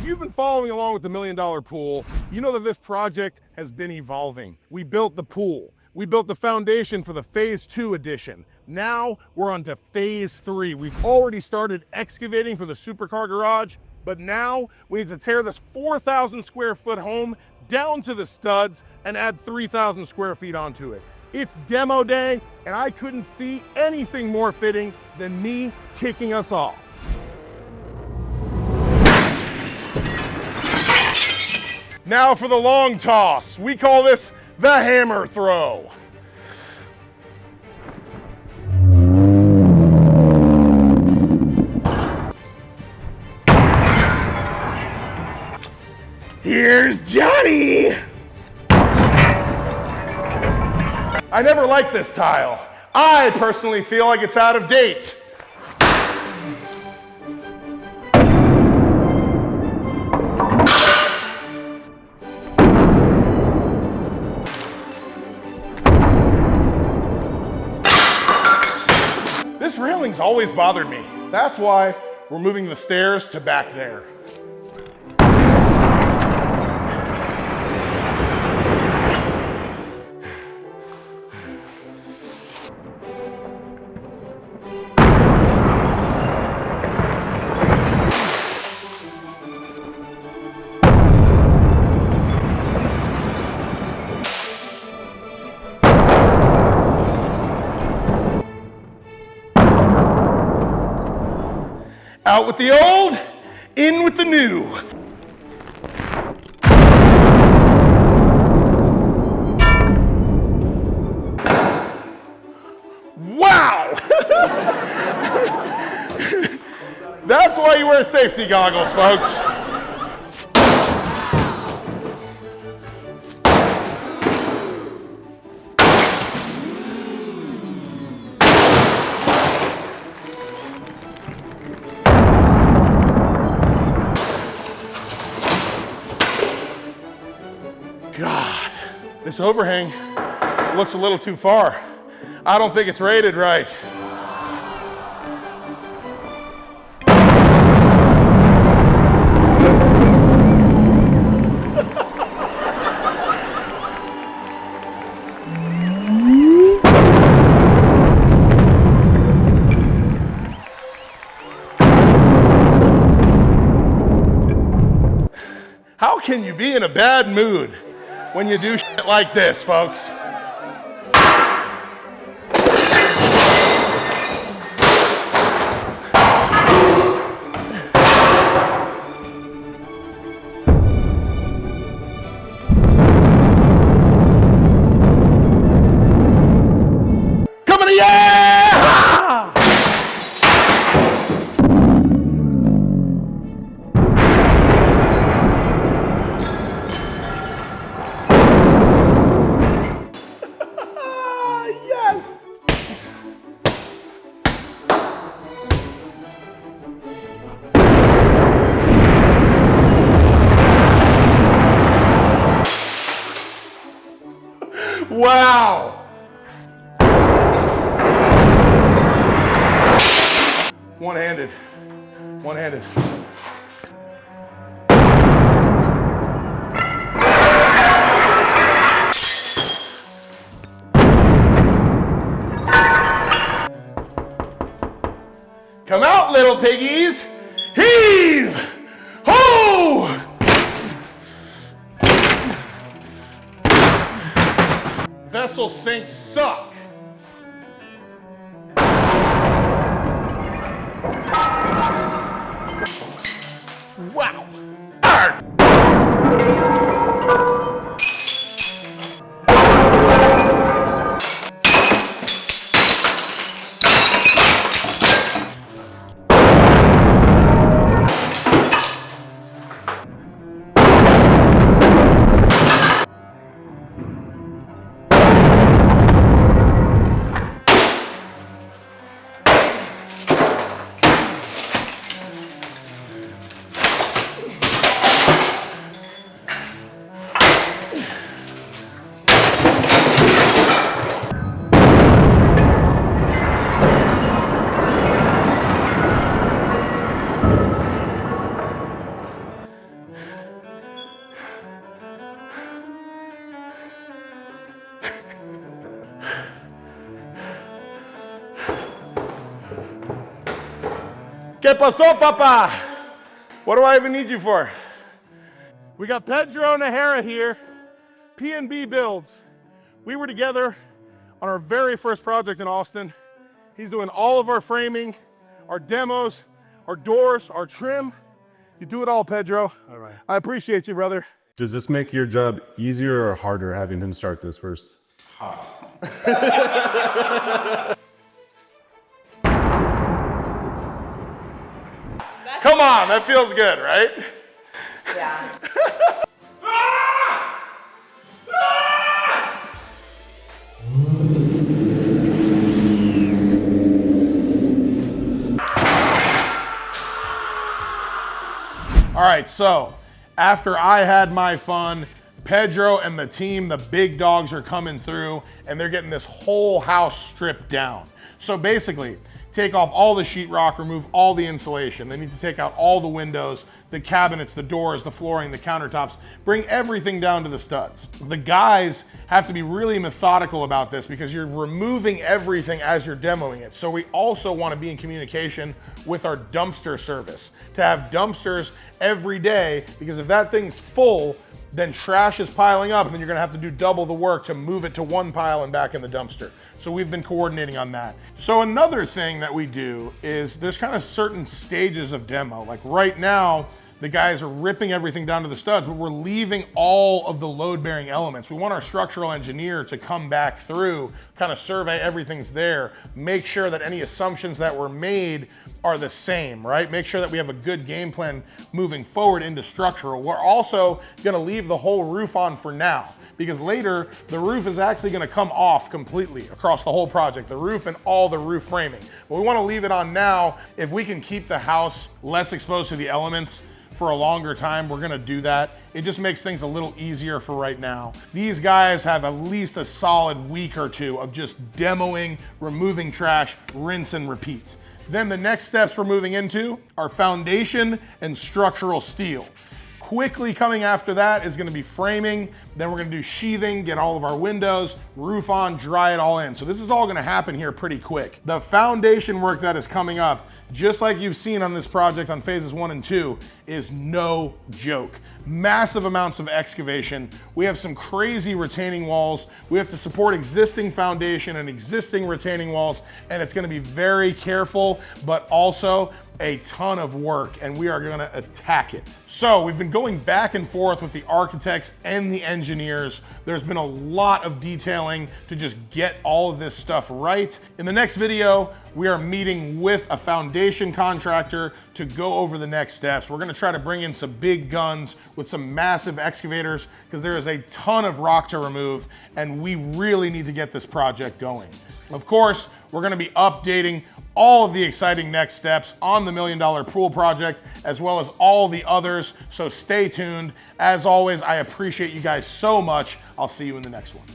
you've been following along with the $1 Million Pool, you know that this project has been evolving. We built the pool. We built the foundation for the Phase 2 edition. Now we're on to Phase 3. We've already started excavating for the supercar garage, but now we need to tear this 4,000 square foot home down to the studs and add 3,000 square feet onto it. It's demo day, and I couldn't see anything more fitting than me kicking us off. Now for the long toss. We call this the hammer throw. Here's Johnny! I never liked this tile. I personally feel like it's out of date. This railing's always bothered me. That's why we're moving the stairs to back there. Out with the old, in with the new. Wow! That's why you wear safety goggles, folks. God, this overhang looks a little too far. I don't think it's rated right. How can you be in a bad mood when you do shit like this, folks? Coming to you! Wow! One-handed. One-handed. Come out, little piggies! Heave! Ho! Vessel sinks suck. Wow. Arr! ¿Qué pasó, papa? What do I even need you for? We got Pedro Nahara here, P&B Builds. We were together on our very first project in Austin. He's doing all of our framing, our demos, our doors, our trim. You do it all, Pedro. All right. I appreciate you, brother. Does this make your job easier or harder having him start this first? Come on, that feels good, right? Yeah. All right, so after I had my fun, Pedro and the team, the big dogs, are coming through and they're getting this whole house stripped down. So basically, take off all the sheetrock, remove all the insulation. They need to take out all the windows, the cabinets, the doors, the flooring, the countertops, bring everything down to the studs. The guys have to be really methodical about this because you're removing everything as you're demoing it. So we also want to be in communication with our dumpster service to have dumpsters every day, because if that thing's full, then trash is piling up and then you're gonna have to do double the work to move it to one pile and back in the dumpster. So we've been coordinating on that. So another thing that we do is there's kind of certain stages of demo. Like right now, the guys are ripping everything down to the studs, but we're leaving all of the load-bearing elements. We want our structural engineer to come back through, kind of survey everything's there, make sure that any assumptions that were made are the same, right? Make sure that we have a good game plan moving forward into structural. We're also gonna leave the whole roof on for now, because later the roof is actually gonna come off completely across the whole project, the roof and all the roof framing. But we wanna leave it on now. If we can keep the house less exposed to the elements for a longer time, we're gonna do that. It just makes things a little easier for right now. These guys have at least a solid week or two of just demoing, removing trash, rinse and repeat. Then the next steps we're moving into are foundation and structural steel. Quickly coming after that is gonna be framing, then we're gonna do sheathing, get all of our windows, roof on, dry it all in. So this is all gonna happen here pretty quick. The foundation work that is coming up, just like you've seen on this project on phases 1 and 2, is no joke. Massive amounts of excavation. We have some crazy retaining walls. We have to support existing foundation and existing retaining walls, and it's gonna be very careful, but also a ton of work, and we are gonna attack it. So we've been going back and forth with the architects and the engineers. There's been a lot of detailing to just get all of this stuff right. In the next video, we are meeting with a foundation contractor to go over the next steps. We're gonna try to bring in some big guns with some massive excavators because there is a ton of rock to remove and we really need to get this project going. Of course, we're gonna be updating all of the exciting next steps on the $1 Million Pool project, as well as all the others, so stay tuned. As always, I appreciate you guys so much. I'll see you in the next one.